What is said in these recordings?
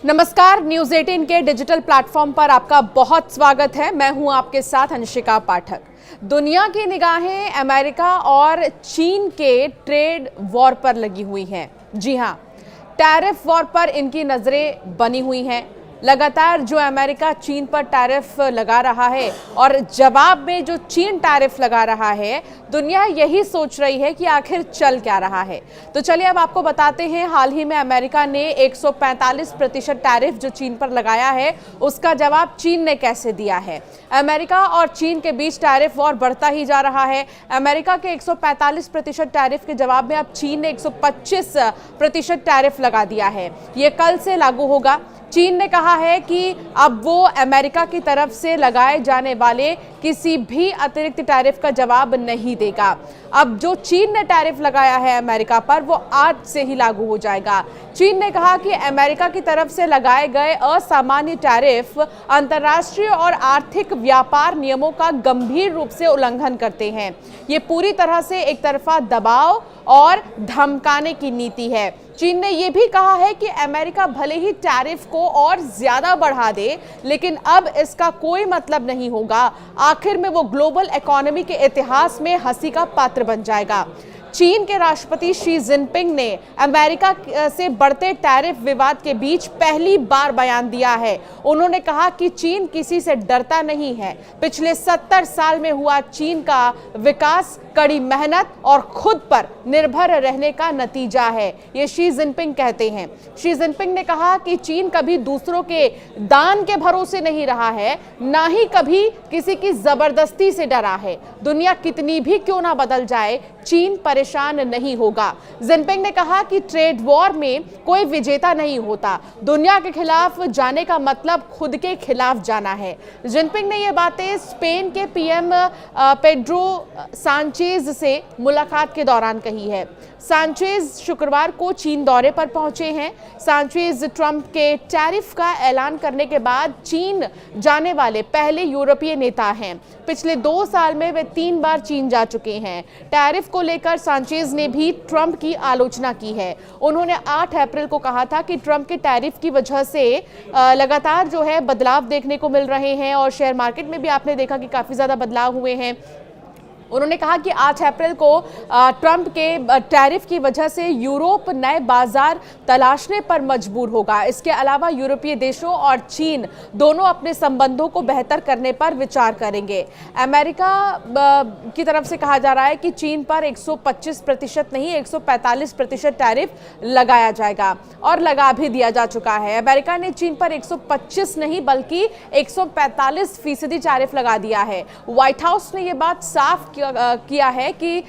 नमस्कार, न्यूज 18 के digital platform पर आपका बहुत स्वागत है। मैं हूं आपके साथ अंशिका पाठक। दुनिया की निगाहें अमेरिका और चीन के ट्रेड वॉर पर लगी हुई हैं। जी हां, टैरिफ वॉर पर इनकी नजरें बनी हुई हैं। लगातार जो अमेरिका चीन पर टैरिफ लगा रहा है और जवाब में जो चीन टैरिफ लगा रहा है, दुनिया यही सोच रही है कि आखिर चल क्या रहा है। तो चलिए अब आपको बताते हैं, हाल ही में अमेरिका ने 145% टैरिफ जो चीन पर लगाया है, उसका जवाब चीन ने कैसे दिया है। अमेरिका और चीन के बीच टैरिफ वॉर बढ़ता ही जा रहा है। अमेरिका के 145% टैरिफ के जवाब में अब चीन ने 125% टैरिफ लगा दिया है। ये कल से लागू होगा। चीन ने कहा है कि अब वो अमेरिका की तरफ से लगाए जाने वाले किसी भी अतिरिक्त टैरिफ का जवाब नहीं देगा। अब जो चीन ने टैरिफ लगाया है अमेरिका पर, वो आज से ही लागू हो जाएगा। चीन ने कहा कि अमेरिका की तरफ से लगाए गए असामान्य टैरिफ अंतर्राष्ट्रीय और आर्थिक व्यापार नियमों का गंभीर रूप से उल्लंघन करते हैं। ये पूरी तरह से एक तरफा दबाव और धमकाने की नीति है। चीन ने यह भी कहा है कि अमेरिका भले ही टैरिफ को और ज्यादा बढ़ा दे, लेकिन अब इसका कोई मतलब नहीं होगा। आखिर में वो ग्लोबल इकोनॉमी के इतिहास में हंसी का पात्र बन जाएगा। चीन के राष्ट्रपति शी जिनपिंग ने अमेरिका से बढ़ते टैरिफ विवाद के बीच पहली बार बयान दिया है। उन्होंने कहा कि चीन किसी से डरता नहीं है। पिछले 70 साल में हुआ चीन का विकास कड़ी मेहनत और खुद पर निर्भर रहने का नतीजा है, ये शी जिनपिंग कहते हैं। शी जिनपिंग ने कहा कि चीन कभी दूसरों के दान के भरोसे नहीं रहा है, ना ही कभी किसी की जबरदस्ती से डरा है। दुनिया कितनी भी क्यों ना बदल जाए, चीन परेशान नहीं होगा। जिनपिंग ने कहा कि ट्रेड वॉर में कोई विजेता नहीं होता। दुनिया के खिलाफ जाने का मतलब खुद के खिलाफ जाना है। जिनपिंग ने ये बातें स्पेन के पीएम पेड्रो सांचेज से मुलाकात के दौरान कही है। सांचेज शुक्रवार को चीन दौरे पर पहुंचे हैं। सांचेज ट्रंप के टैरिफ का ऐलान करने के बाद चीन जाने वाले पहले यूरोपीय नेता हैं। पिछले 2 साल में वे 3 बार चीन जा चुके हैं। टैरिफ को लेकर सांचेज ने भी ट्रंप की आलोचना की है। उन्होंने 8 अप्रैल को कहा था कि ट्रंप के टैरिफ की वजह से लगातार जो है बदलाव देखने को मिल रहे हैं और शेयर मार्केट में भी आपने देखा कि काफी ज्यादा बदलाव हुए हैं। उन्होंने कहा कि 8 अप्रैल को ट्रंप के टैरिफ की वजह से यूरोप नए बाजार तलाशने पर मजबूर होगा। इसके अलावा यूरोपीय देशों और चीन दोनों अपने संबंधों को बेहतर करने पर विचार करेंगे। अमेरिका की तरफ से कहा जा रहा है कि चीन पर 125% नहीं 145% टैरिफ लगाया जाएगा और लगा भी दिया जा चुका है। अमेरिका ने चीन पर 125 नहीं बल्कि 145% टैरिफ लगा दिया है। व्हाइट हाउस ने यह बात साफ किया है कि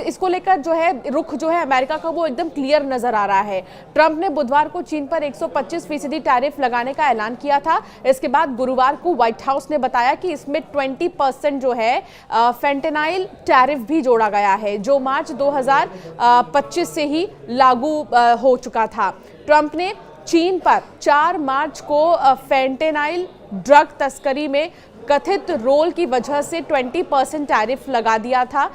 इसको लेकर जो है रुख जो है अमेरिका का वो एकदम क्लियर नजर आ रहा है। ट्रंप ने बुधवार को चीन पर 125% टैरिफ लगाने का ऐलान किया था। इसके बाद गुरुवार को व्हाइट हाउस ने बताया कि इसमें 20% जो है फेंटेनाइल टैरिफ भी जोड़ा गया है, जो मार्च 2025 से ही लागू हो चुका था। ट्रंप ने चीन पर 4 मार्च को फेंटेनाइल ड्रग तस्करी में कथित रोल की वजह से 20% टैरिफ लगा दिया था।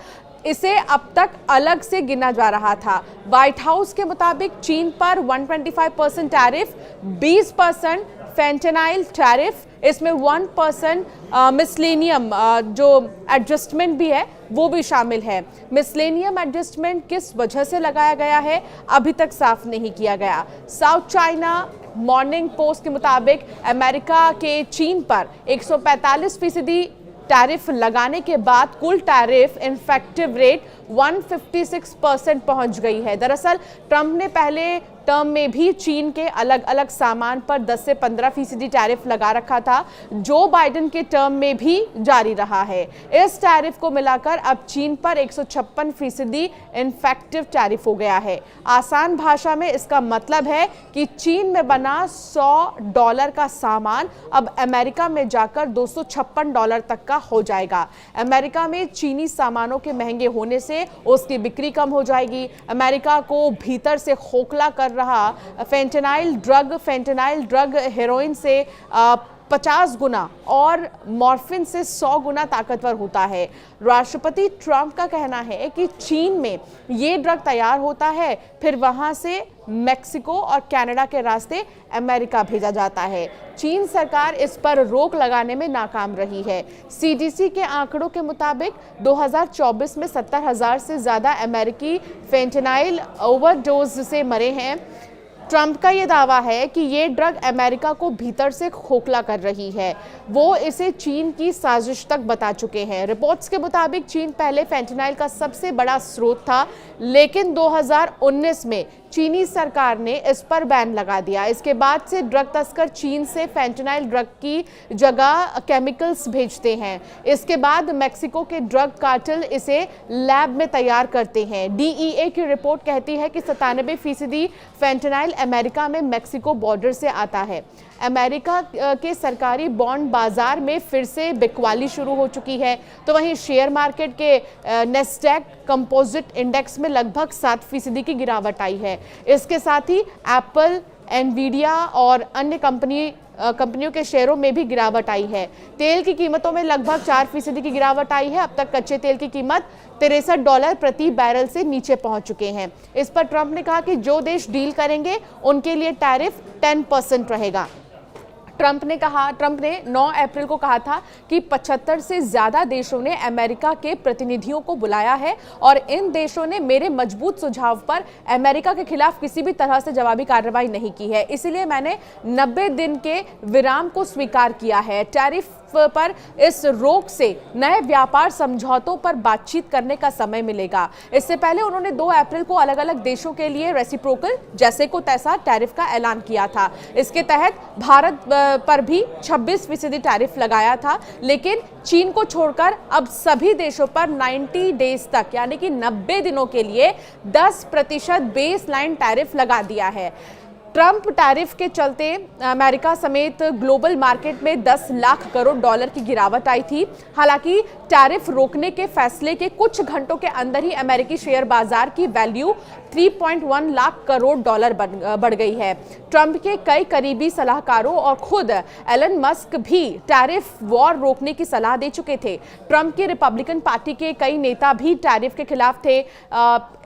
इसे अब तक अलग से गिना जा रहा था। व्हाइट हाउस के मुताबिक चीन पर 125% टैरिफ, 20% फेंटेनाइल टैरिफ, इसमें 1% मिसलेनियम जो एडजस्टमेंट भी है वो भी शामिल है। मिसलेनियम एडजस्टमेंट किस वजह से लगाया गया है अभी तक साफ नहीं किया गया। साउथ चाइना मॉर्निंग पोस्ट के मुताबिक अमेरिका के चीन पर 145% टैरिफ लगाने के बाद कुल टैरिफ इफेक्टिव रेट 156% पहुंच गई है। दरअसल ट्रंप ने पहले टर्म में भी चीन के अलग अलग सामान पर 10 से 15% टैरिफ लगा रखा था, जो बाइडेन के टर्म में भी जारी रहा है। इस टैरिफ को मिलाकर अब चीन पर 156% इफेक्टिव टैरिफ हो गया है। आसान भाषा में इसका मतलब है कि चीन में बना $100 का सामान अब अमेरिका में जाकर $256 तक का हो जाएगा। अमेरिका में चीनी सामानों के महंगे होने से उसकी बिक्री कम हो जाएगी। अमेरिका को भीतर से खोखला कर रहा फेंटेनाइल ड्रग हेरोइन से 50 गुना और मॉर्फिन से 100 गुना ताकतवर होता है। राष्ट्रपति ट्रंप का कहना है कि चीन में ये ड्रग तैयार होता है, फिर वहां से मेक्सिको और कनाडा के रास्ते अमेरिका भेजा जाता है। चीन सरकार इस पर रोक लगाने में नाकाम रही है। सीडीसी के आंकड़ों के मुताबिक 2024 में 70,000 से ज्यादा अमेरिकी फेंटेनाइल ओवरडोज से मरे हैं। ट्रंप का ये दावा है कि ये ड्रग अमेरिका को भीतर से खोखला कर रही है। वो इसे चीन की साजिश तक बता चुके हैं। रिपोर्ट्स के मुताबिक चीन पहले फेंटेनाइल का सबसे बड़ा स्रोत था, लेकिन 2019 में चीनी सरकार ने इस पर बैन लगा दिया। इसके बाद से ड्रग तस्कर चीन से फेंटेनाइल ड्रग की जगह केमिकल्स भेजते हैं। इसके बाद मेक्सिको के ड्रग कार्टेल इसे लैब में तैयार करते हैं। डीईए की रिपोर्ट कहती है कि 97% फेंटेनाइल अमेरिका में मेक्सिको बॉर्डर से आता है। अमेरिका के सरकारी बॉन्ड बाजार में फिर से बिकवाली शुरू हो चुकी है, तो वहीं शेयर मार्केट के नेस्डैक कंपोजिट इंडेक्स में लगभग 7% की गिरावट आई है। इसके साथ ही एप्पल, एनवीडिया और अन्य कंपनियों के शेयरों में भी गिरावट आई है। तेल की कीमतों में लगभग 4% की गिरावट आई है। अब तक कच्चे तेल की कीमत $63 प्रति बैरल से नीचे पहुंच चुके हैं। इस पर ट्रंप ने कहा कि जो देश डील करेंगे उनके लिए टैरिफ 10% रहेगा। ट्रंप ने 9 अप्रैल को कहा था कि 75 से ज्यादा देशों ने अमेरिका के प्रतिनिधियों को बुलाया है और इन देशों ने मेरे मजबूत सुझाव पर अमेरिका के खिलाफ किसी भी तरह से जवाबी कार्रवाई नहीं की है। इसलिए मैंने 90 दिन के विराम को स्वीकार किया है। टैरिफ पर इस रोक से नए व्यापार समझौतों पर बातचीत करने का समय मिलेगा। इससे पहले उन्होंने 2 अप्रैल को अलग अलग देशों के लिए रेसिप्रोकल जैसे को तैसा टैरिफ का ऐलान किया था। इसके तहत भारत पर भी 26% टैरिफ लगाया था, लेकिन चीन को छोड़कर अब सभी देशों पर 90 डेज तक यानी कि 90 दिनों के लिए 10% बेसलाइन टैरिफ लगा दिया है। ट्रंप टैरिफ के चलते अमेरिका समेत ग्लोबल मार्केट में 10 लाख करोड़ डॉलर की गिरावट आई थी। हालांकि टैरिफ रोकने के फैसले के कुछ घंटों के अंदर ही अमेरिकी शेयर बाजार की वैल्यू 3.1 लाख करोड़ डॉलर बढ़ गई है। ट्रंप के कई करीबी सलाहकारों और खुद एलन मस्क भी टैरिफ वॉर रोकने की सलाह दे चुके थे। ट्रंप के रिपब्लिकन पार्टी के कई नेता भी टैरिफ के खिलाफ थे।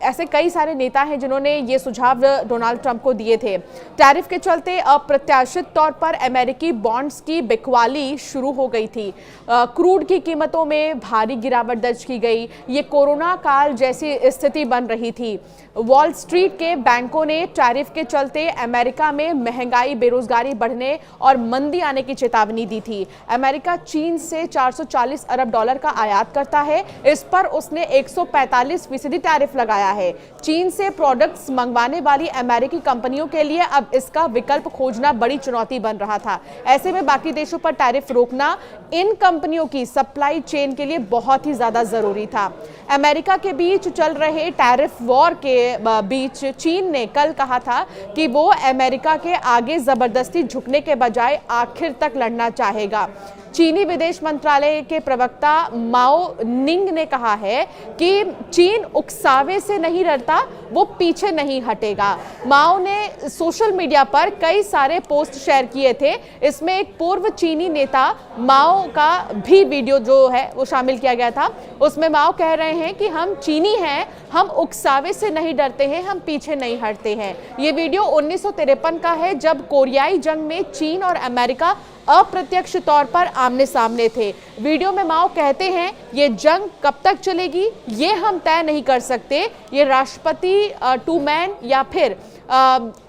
ऐसे कई सारे नेता हैं जिन्होंने ये सुझाव डोनाल्ड ट्रंप को दिए थे। टैरिफ के चलते अप्रत्याशित तौर पर अमेरिकी बॉन्ड्स की बिकवाली शुरू हो गई थी। क्रूड की कीमतों में भारी गिरावट दर्ज की गई। ये कोरोना काल जैसी स्थिति बन रही थी। वॉल स्ट्रीट के बैंकों ने टैरिफ के चलते अमेरिका में महंगाई, बेरोजगारी बढ़ने और मंदी आने की चेतावनी दी थी। अमेरिका चीन से 440 अरब डॉलर का आयात करता है। इस पर उसने 145% टैरिफ लगाया है। चीन से प्रोडक्ट्स मंगवाने वाली अमेरिकी कंपनियों के लिए अब इसका विकल्प खोजना बड़ी चुनौती बन रहा था। ऐसे में बाकी देशों पर टैरिफ रोकना इन कंपनियों की सप्लाई चेन के लिए बहुत ही ज्यादा जरूरी था। अमेरिका के बीच चल रहे टैरिफ वॉर के बीच चीन ने कल कहा था कि वो अमेरिका के आगे जबरदस्ती झुकने के बजाय आखिर तक लड़ना चाहेगा। चीनी विदेश मंत्रालय के प्रवक्ता माओ निंग ने कहा है कि चीन उकसावे से नहीं डरता, वो पीछे नहीं हटेगा। माओ ने सोशल मीडिया पर कई सारे पोस्ट शेयर किए थे। इसमें एक पूर्व चीनी नेता माओ का भी वीडियो जो है वो शामिल किया गया था। उसमें माओ कह रहे हैं कि हम चीनी हैं, हम उकसावे से नहीं डरते हैं, हम पीछे नहीं हटते हैं। ये वीडियो 1953 का है, जब कोरियाई जंग में चीन और अमेरिका अप्रत्यक्ष तौर पर आमने सामने थे। वीडियो में माओ कहते हैं ये जंग कब तक चलेगी ये हम तय नहीं कर सकते। ये राष्ट्रपति ट्रूमैन या फिर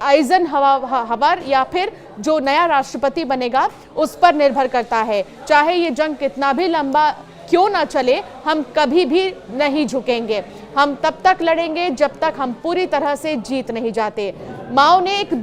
आइजनहवर या फिर जो नया राष्ट्रपति बनेगा उस पर निर्भर करता है। चाहे ये जंग कितना भी लंबा क्यों ना चले, हम कभी भी नहीं झुकेंगे। हम तब तक लड़ेंगे जब तक हम पूरी तरह से जीत नहीं जाते। माओ ने एक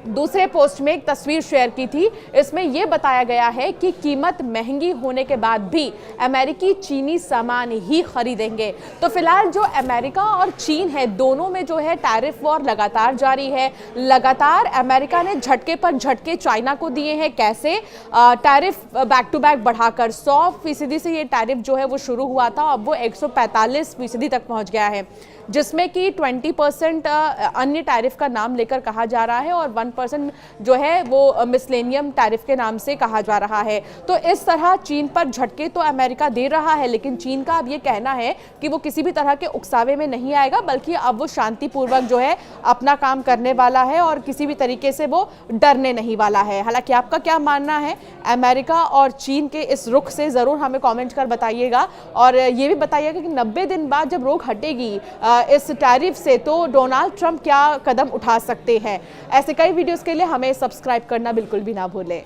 दूसरे पोस्ट में एक तस्वीर शेयर की थी। इसमें यह बताया गया है कि कीमत महंगी होने के बाद भी अमेरिकी चीनी सामान ही खरीदेंगे। तो फिलहाल जो अमेरिका और चीन है, दोनों में जो है टैरिफ वॉर लगातार जारी है। लगातार अमेरिका ने झटके पर झटके चाइना को दिए हैं। कैसे? टैरिफ बैक टू बैक बढ़ाकर 100% से ये टैरिफ जो है वो शुरू हुआ था, अब वो 145% तक पहुंच गया है। जिसमें कि 20% अन्य टैरिफ का नाम लेकर कहा जा रहा है और 1% जो है वो मिसलेनियम टैरिफ के नाम से कहा जा रहा है। तो इस तरह चीन पर झटके तो अमेरिका दे रहा है, लेकिन चीन का अब ये कहना है कि वो किसी भी तरह के उकसावे में नहीं आएगा, बल्कि अब वो शांतिपूर्वक जो है अपना काम करने वाला है और किसी भी तरीके से वो डरने नहीं वाला है। हालांकि आपका क्या मानना है अमेरिका और चीन के इस रुख से, ज़रूर हमें कमेंट कर बताइएगा। और ये भी बताइएगा कि 90 दिन बाद जब रोक हटेगी इस टैरिफ से, तो डोनाल्ड ट्रंप क्या कदम उठा सकते हैं। ऐसे कई वीडियोस के लिए हमें सब्सक्राइब करना बिल्कुल भी ना भूलें।